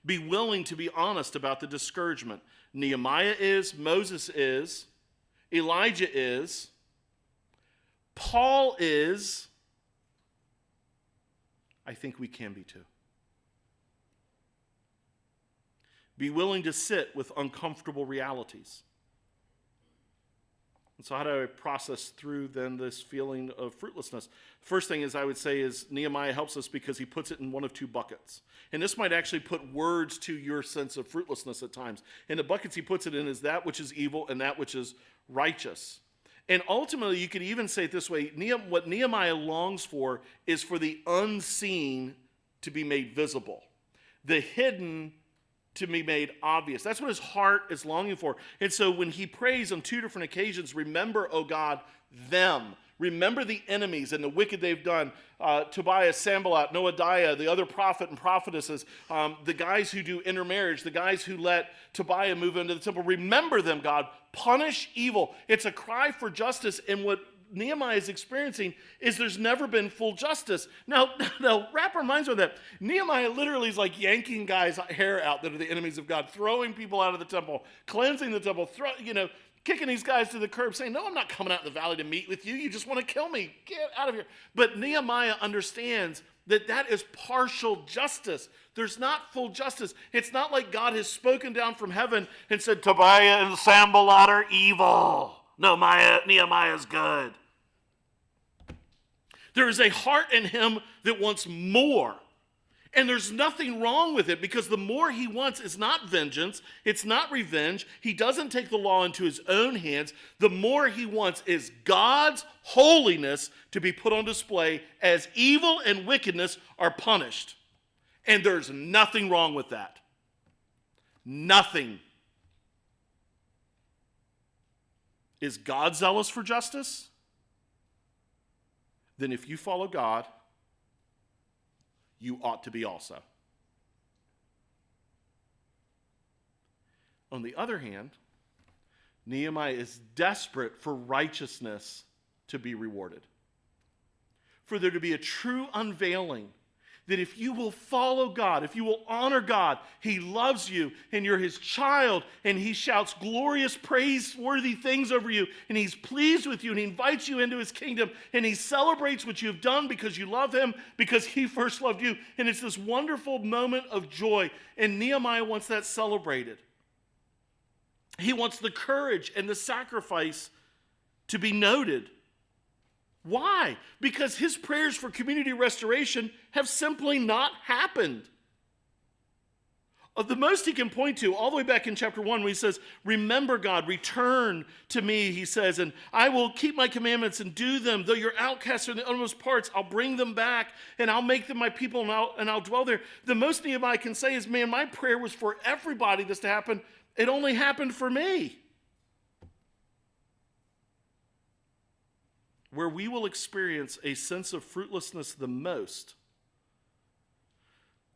Be willing to be honest about the discouragement. Nehemiah is, Moses is, Elijah is, Paul is. I think we can be too. Be willing to sit with uncomfortable realities. And so how do I process through then this feeling of fruitlessness? First thing is I would say is Nehemiah helps us because he puts it in one of 2 buckets. And this might actually put words to your sense of fruitlessness at times. And the buckets he puts it in is that which is evil and that which is righteous. And ultimately you could even say it this way, what Nehemiah longs for is for the unseen to be made visible. The hidden to be made obvious. That's what his heart is longing for. And so when he prays on 2 different occasions, remember, O God, them. Remember the enemies and the wicked they've done. Tobiah, Sanballat, Noadiah, the other prophet and prophetesses, the guys who do intermarriage, the guys who let Tobiah move into the temple. Remember them, God. Punish evil. It's a cry for justice. And what Nehemiah is experiencing is there's never been full justice. Now wrap our minds around that. Nehemiah literally is like yanking guys' hair out that are the enemies of God, throwing people out of the temple, cleansing the temple, kicking these guys to the curb, saying, no, I'm not coming out in the valley to meet with you. You just want to kill me. Get out of here. But Nehemiah understands that is partial justice. There's not full justice. It's not like God has spoken down from heaven and said, Tobiah and Sanballat are evil. No, Nehemiah's good. There is a heart in him that wants more. And there's nothing wrong with it because the more he wants is not vengeance. It's not revenge. He doesn't take the law into his own hands. The more he wants is God's holiness to be put on display as evil and wickedness are punished. And there's nothing wrong with that. Nothing. Is God zealous for justice? Then if you follow God, you ought to be also. On the other hand, Nehemiah is desperate for righteousness to be rewarded. For there to be a true unveiling that if you will follow God, if you will honor God, he loves you and you're his child, and he shouts glorious, praiseworthy things over you, and he's pleased with you, and he invites you into his kingdom, and he celebrates what you've done because you love him, because he first loved you. And it's this wonderful moment of joy. And Nehemiah wants that celebrated. He wants the courage and the sacrifice to be noted. Why? Because his prayers for community restoration have simply not happened. The most he can point to, all the way back in chapter 1, when he says, remember God, return to me, he says, and I will keep my commandments and do them. Though your outcasts are in the uttermost parts, I'll bring them back, and I'll make them my people, and I'll dwell there. The most Nehemiah can say is, man, my prayer was for everybody this to happen. It only happened for me. Where we will experience a sense of fruitlessness the most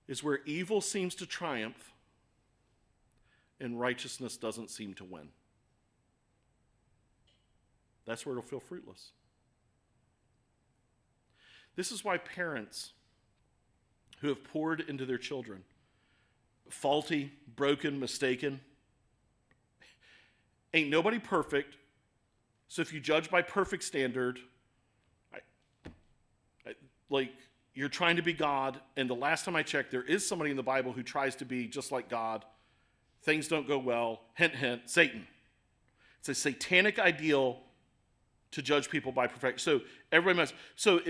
is where evil seems to triumph and righteousness doesn't seem to win. That's where it'll feel fruitless. This is why parents who have poured into their children, faulty, broken, mistaken, ain't nobody perfect. So if you judge by perfect standard, like you're trying to be God, and the last time I checked, there is somebody in the Bible who tries to be just like God. Things don't go well. Hint, hint, Satan. It's a satanic ideal to judge people by perfection. So everybody must.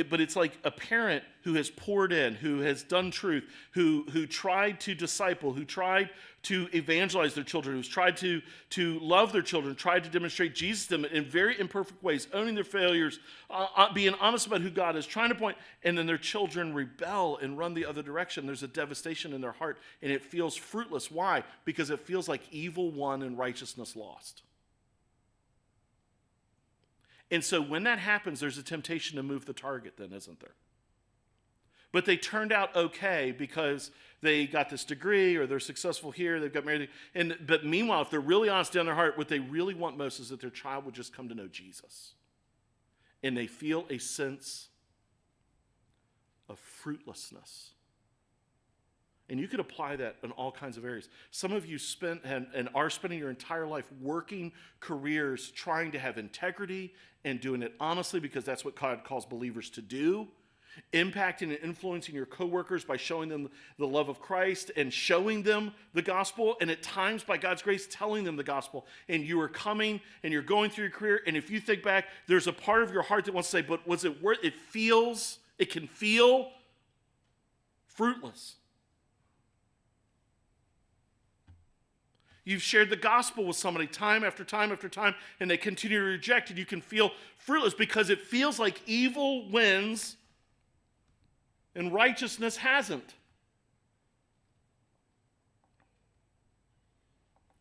But it's like a parent who has poured in, who has done truth, who tried to disciple, who tried to evangelize their children, who's tried to love their children, tried to demonstrate Jesus to them in very imperfect ways, owning their failures, being honest about who God is, trying to point, and then their children rebel and run the other direction. There's a devastation in their heart, and it feels fruitless. Why? Because it feels like evil won and righteousness lost. And so when that happens, there's a temptation to move the target then, isn't there? But they turned out okay because they got this degree, or they're successful here, they've got married. But meanwhile, if they're really honest down their heart, what they really want most is that their child would just come to know Jesus. And they feel a sense of fruitlessness. And you could apply that in all kinds of areas. Some of you spent and are spending your entire life working careers trying to have integrity and doing it honestly, because that's what God calls believers to do. Impacting and influencing your coworkers by showing them the love of Christ and showing them the gospel, and at times, by God's grace, telling them the gospel. And you are coming and you're going through your career, and if you think back, there's a part of your heart that wants to say, but was it worth it? It can feel fruitless. You've shared the gospel with somebody time after time after time, and they continue to reject it. You can feel fruitless because it feels like evil wins and righteousness hasn't.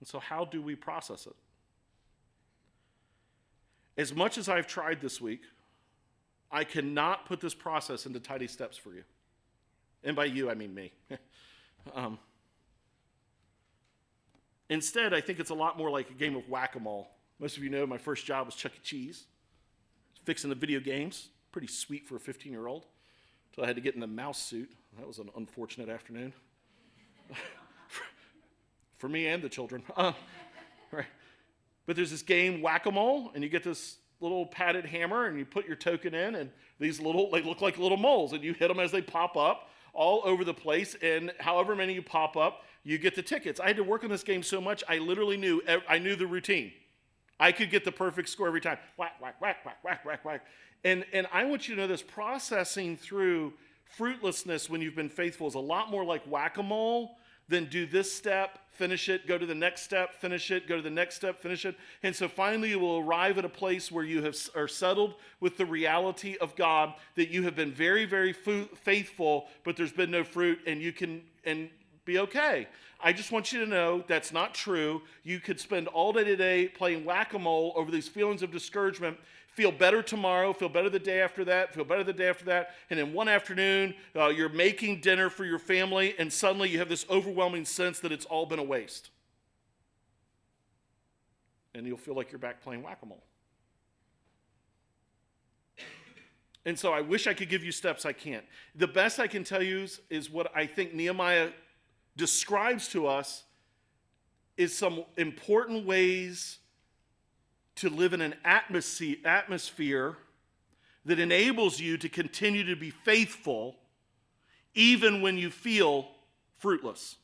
And so how do we process it? As much as I've tried this week, I cannot put this process into tidy steps for you. And by you, I mean me. Instead, I think it's a lot more like a game of whack-a-mole. Most of you know my first job was Chuck E. Cheese, fixing the video games. Pretty sweet for a 15-year-old. Until I had to get in the mouse suit. That was an unfortunate afternoon. For me and the children. Right. But there's this game, whack-a-mole, and you get this little padded hammer, and you put your token in, and these they look like little moles, and you hit them as they pop up all over the place, and however many you pop up, you get the tickets. I had to work on this game so much, I literally knew the routine. I could get the perfect score every time. Whack, whack, whack, whack, whack, whack, whack. And I want you to know this, processing through fruitlessness when you've been faithful is a lot more like whack-a-mole than do this step, finish it, go to the next step, finish it, go to the next step, finish it. And so finally you will arrive at a place where you are settled with the reality of God, that you have been very, very faithful, but there's been no fruit, and you can be okay. I just want you to know that's not true. You could spend all day today playing whack-a-mole over these feelings of discouragement, feel better tomorrow, feel better the day after that, feel better the day after that, and in one afternoon, you're making dinner for your family, and suddenly you have this overwhelming sense that it's all been a waste. And you'll feel like you're back playing whack-a-mole. And so I wish I could give you steps. I can't. The best I can tell you is what I think Nehemiah describes to us is some important ways to live in an atmosphere that enables you to continue to be faithful even when you feel fruitless.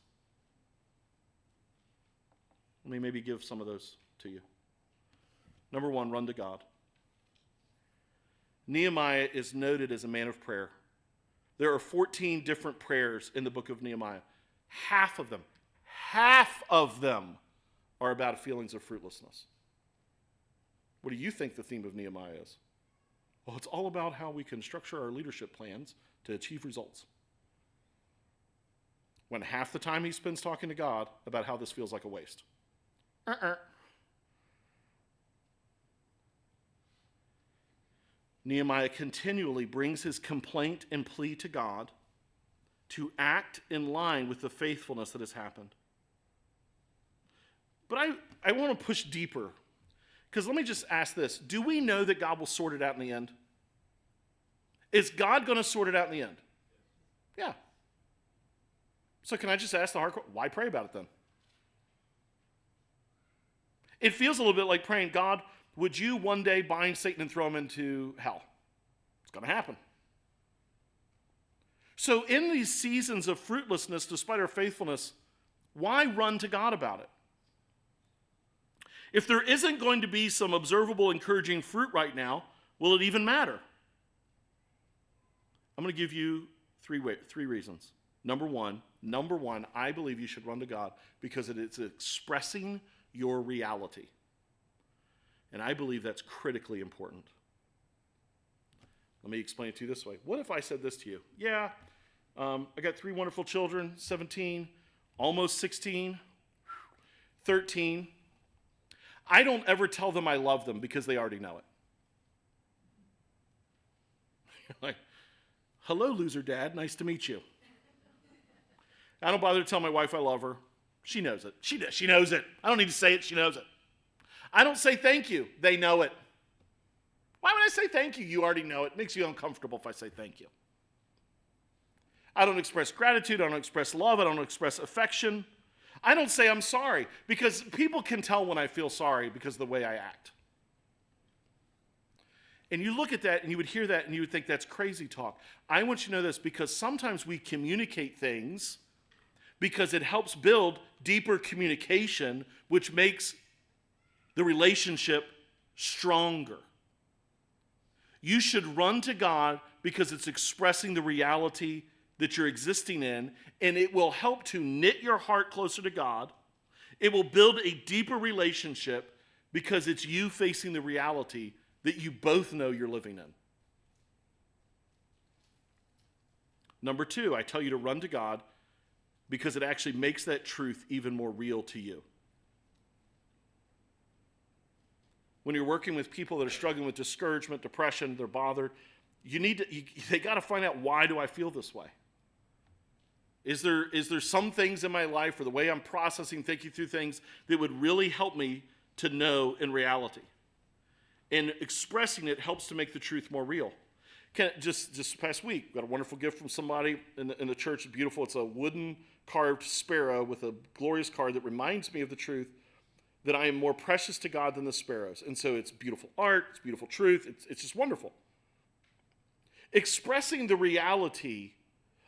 Let me maybe give some of those to you. Number one, run to God. Nehemiah is noted as a man of prayer. There are 14 different prayers in the book of Nehemiah. Half of them are about feelings of fruitlessness. What do you think the theme of Nehemiah is? Well, it's all about how we can structure our leadership plans to achieve results. When half the time he spends talking to God about how this feels like a waste. Nehemiah continually brings his complaint and plea to God to act in line with the faithfulness that has happened. But I want to push deeper, because let me just ask this. Do we know that God will sort it out in the end? Is God going to sort it out in the end? Yeah. So can I just ask the hard question, why pray about it then? It feels a little bit like praying, God, would you one day bind Satan and throw him into hell? It's going to happen. So in these seasons of fruitlessness, despite our faithfulness, why run to God about it? If there isn't going to be some observable, encouraging fruit right now, will it even matter? I'm going to give you three reasons. Number one, I believe you should run to God because it is expressing your reality. And I believe that's critically important. Let me explain it to you this way. What if I said this to you? Yeah, I got 3 wonderful children, 17, almost 16, 13. I don't ever tell them I love them because they already know it. You're like, hello, loser dad, nice to meet you. I don't bother to tell my wife I love her. She knows it. She knows it. I don't need to say it. She knows it. I don't say thank you. They know it. Why would I say thank you? You already know it. It makes you uncomfortable if I say thank you. I don't express gratitude. I don't express love. I don't express affection. I don't say I'm sorry because people can tell when I feel sorry because of the way I act. And you look at that and you would hear that and you would think that's crazy talk. I want you to know this because sometimes we communicate things because it helps build deeper communication, which makes the relationship stronger. You should run to God because it's expressing the reality that you're existing in, and it will help to knit your heart closer to God. It will build a deeper relationship because it's you facing the reality that you both know you're living in. Number 2, I tell you to run to God because it actually makes that truth even more real to you. When you're working with people that are struggling with discouragement, depression, they're bothered, they got to find out, why do I feel this way? Is there some things in my life or the way I'm processing, thinking through things that would really help me to know in reality? And expressing it helps to make the truth more real. Just past week, got a wonderful gift from somebody in the church. It's beautiful. It's a wooden carved sparrow with a glorious card that reminds me of the truth that I am more precious to God than the sparrows. And so it's beautiful art, it's beautiful truth, it's just wonderful. Expressing the reality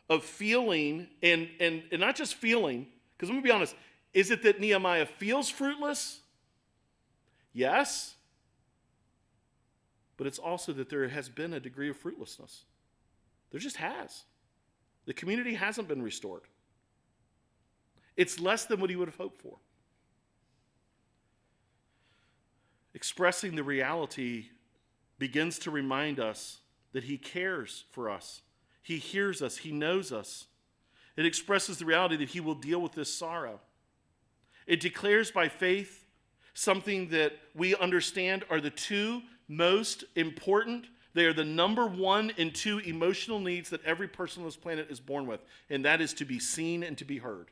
of feeling, and not just feeling, because let me be honest, is it that Nehemiah feels fruitless? Yes. But it's also that there has been a degree of fruitlessness. There just has. The community hasn't been restored. It's less than what he would have hoped for. Expressing the reality begins to remind us that he cares for us. He hears us. He knows us. It expresses the reality that he will deal with this sorrow. It declares by faith something that we understand are the two most important. They are the number 1 and 2 emotional needs that every person on this planet is born with, and that is to be seen and to be heard.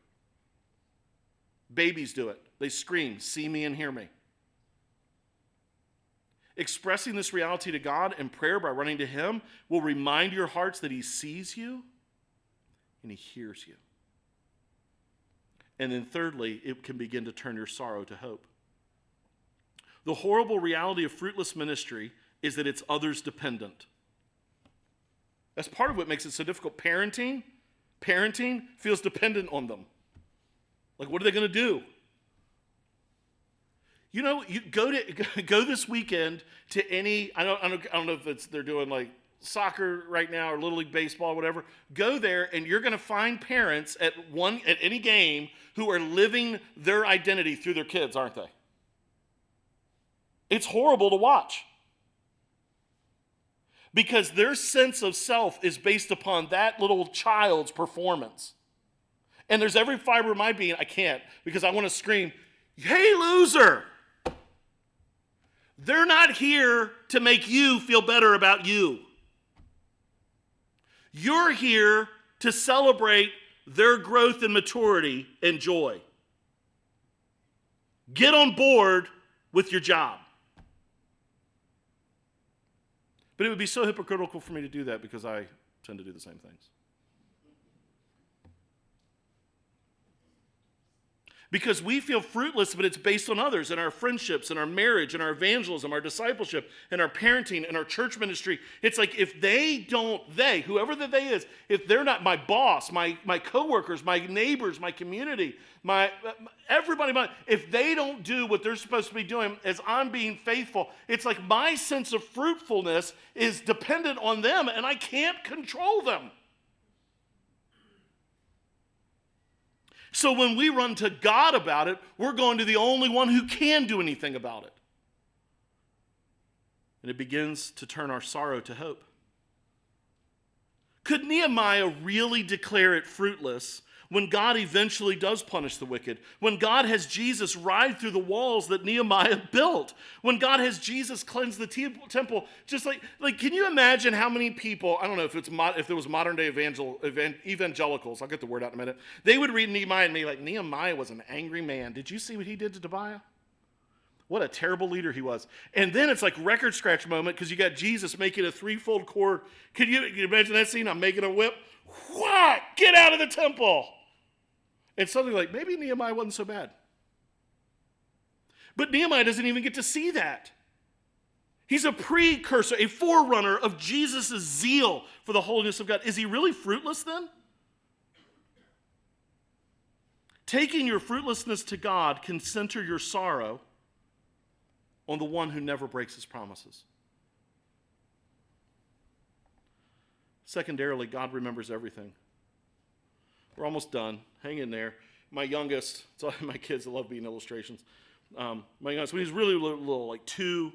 Babies do it. They scream, see me and hear me. Expressing this reality to God in prayer by running to him will remind your hearts that he sees you and he hears you. And then thirdly, it can begin to turn your sorrow to hope. The horrible reality of fruitless ministry is that it's others dependent. That's part of what makes it so difficult. Parenting feels dependent on them. Like, what are they going to do? You know, you go this weekend to any, I don't know if they're doing like soccer right now or Little League baseball or whatever. Go there and you're going to find parents at any game who are living their identity through their kids, aren't they? It's horrible to watch. Because their sense of self is based upon that little child's performance. And there's every fiber of my being, I can't, because I want to scream, "Hey, loser!" They're not here to make you feel better about you. You're here to celebrate their growth and maturity and joy. Get on board with your job. But it would be so hypocritical for me to do that because I tend to do the same things. Because we feel fruitless, but it's based on others and our friendships and our marriage and our evangelism, our discipleship and our parenting and our church ministry. It's like if whoever the they is, if they're not my boss, my coworkers, my neighbors, my community, everybody, if they don't do what they're supposed to be doing as I'm being faithful, it's like my sense of fruitfulness is dependent on them and I can't control them. So when we run to God about it, we're going to the only one who can do anything about it. And it begins to turn our sorrow to hope. Could Nehemiah really declare it fruitless when God eventually does punish the wicked? When God has Jesus ride through the walls that Nehemiah built? When God has Jesus cleanse the temple? Just like can you imagine how many people, I don't know if there was modern day evangelicals, I'll get the word out in a minute, they would read Nehemiah and be like, Nehemiah was an angry man. Did you see what he did to Tobiah? What a terrible leader he was. And then it's like record scratch moment because you got Jesus making a threefold cord. Can you imagine that scene? I'm making a whip. What? Get out of the temple. And something like, maybe Nehemiah wasn't so bad. But Nehemiah doesn't even get to see that. He's a precursor, a forerunner of Jesus' zeal for the holiness of God. Is he really fruitless then? Taking your fruitlessness to God can center your sorrow on the one who never breaks his promises. Secondarily, God remembers everything. We're almost done. Hang in there. My youngest, it's all my kids that love being illustrations. My youngest, when he was really little, like 2,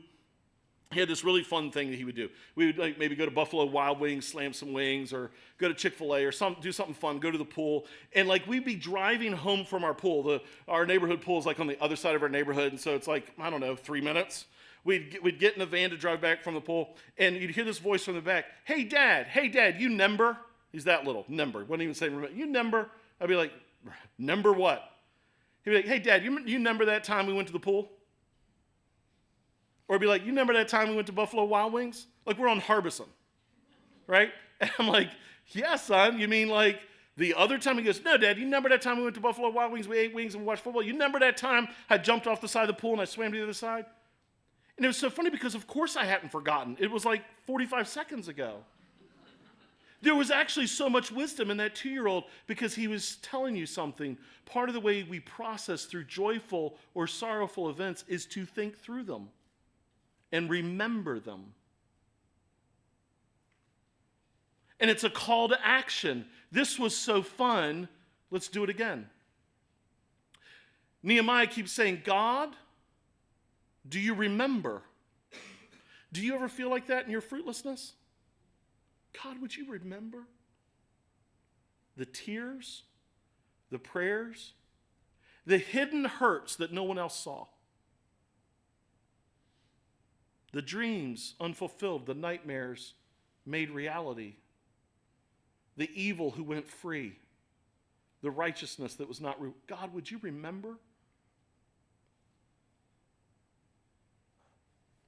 he had this really fun thing that he would do. We would maybe go to Buffalo Wild Wings, slam some wings, or go to Chick-fil-A, or do something fun, go to the pool. And we'd be driving home from our pool. Our neighborhood pool is on the other side of our neighborhood, and so it's 3 minutes. We'd get in the van to drive back from the pool, and you'd hear this voice from the back, hey, Dad, you number? He's that little, number. Wouldn't even say, you number? I'd be like, number what? He'd be like, hey, Dad, you number that time we went to the pool? Or be like, you remember that time we went to Buffalo Wild Wings? We're on Harbison, right? And I'm like, yeah, son, you mean the other time? He goes, no, Dad, you remember that time we went to Buffalo Wild Wings, we ate wings and we watched football? You remember that time I jumped off the side of the pool and I swam to the other side? And it was so funny because, of course, I hadn't forgotten. It was 45 seconds ago. There was actually so much wisdom in that 2-year-old because he was telling you something. Part of the way we process through joyful or sorrowful events is to think through them and remember them. And it's a call to action. This was so fun. Let's do it again. Nehemiah keeps saying, God, do you remember? Do you ever feel like that in your fruitlessness? God, would you remember the tears, the prayers, the hidden hurts that no one else saw, the dreams unfulfilled, the nightmares made reality, the evil who went free, the righteousness that was not God, would you remember?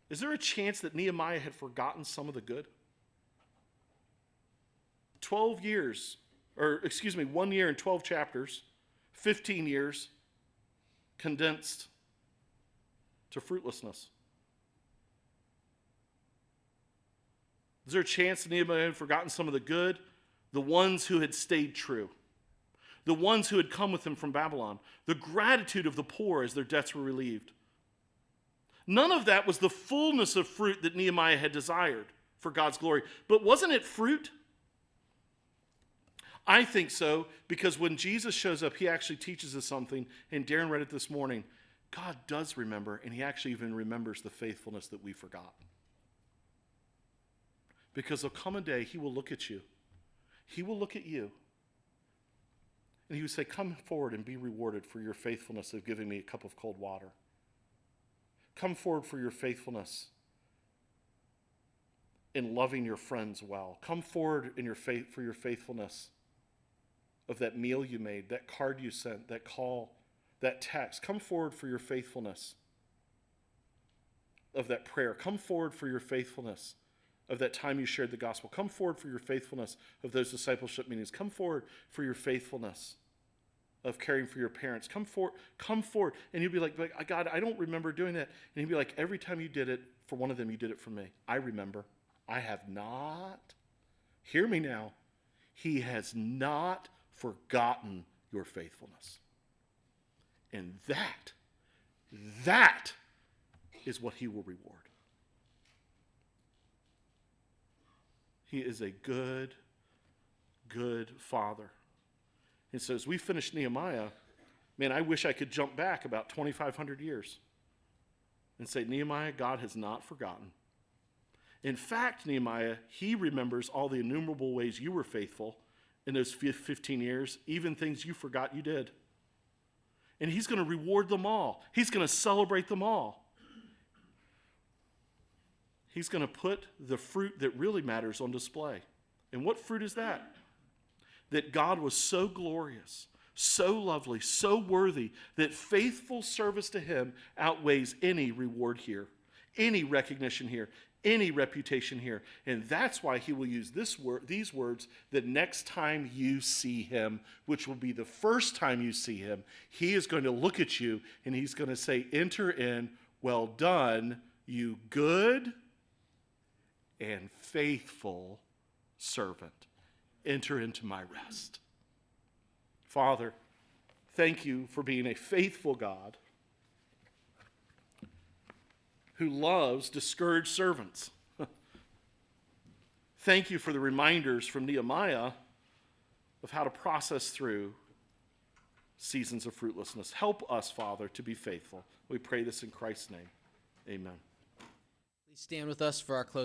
Is there a chance that Nehemiah had forgotten some of the good? 1 year and 12 chapters, 15 years condensed to fruitlessness. Is there a chance that Nehemiah had forgotten some of the good? The ones who had stayed true. The ones who had come with him from Babylon. The gratitude of the poor as their debts were relieved. None of that was the fullness of fruit that Nehemiah had desired for God's glory. But wasn't it fruit? I think so, because when Jesus shows up, he actually teaches us something, and Darren read it this morning. God does remember, and he actually even remembers the faithfulness that we forgot. Because there'll come a day, he will look at you. He will look at you, and he will say, come forward and be rewarded for your faithfulness of giving me a cup of cold water. Come forward for your faithfulness in loving your friends well. Come forward in your faith for your faithfulness of that meal you made, that card you sent, that call, that text. Come forward for your faithfulness of that prayer. Come forward for your faithfulness of that time you shared the gospel. Come forward for your faithfulness of those discipleship meetings. Come forward for your faithfulness of caring for your parents. Come forward. And you'll be like, God, I don't remember doing that. And he'd be like, every time you did it for one of them, you did it for me. I remember. I have not. Hear me now. He has not forgotten your faithfulness. And that is what he will reward. He is a good, good Father. And so as we finish Nehemiah, man, I wish I could jump back about 2,500 years and say, Nehemiah, God has not forgotten. In fact, Nehemiah, he remembers all the innumerable ways you were faithful in those 15 years, even things you forgot you did. And he's going to reward them all. He's going to celebrate them all. He's going to put the fruit that really matters on display. And what fruit is that? That God was so glorious, so lovely, so worthy, that faithful service to him outweighs any reward here, any recognition here, any reputation here. And that's why he will use these words the next time you see him, which will be the first time you see him. He is going to look at you and he's going to say, enter in, well done, you good and faithful servant. Enter into my rest. Father, thank you for being a faithful God who loves discouraged servants. Thank you for the reminders from Nehemiah of how to process through seasons of fruitlessness. Help us, Father, to be faithful. We pray this in Christ's name. Amen. Please stand with us for our closing.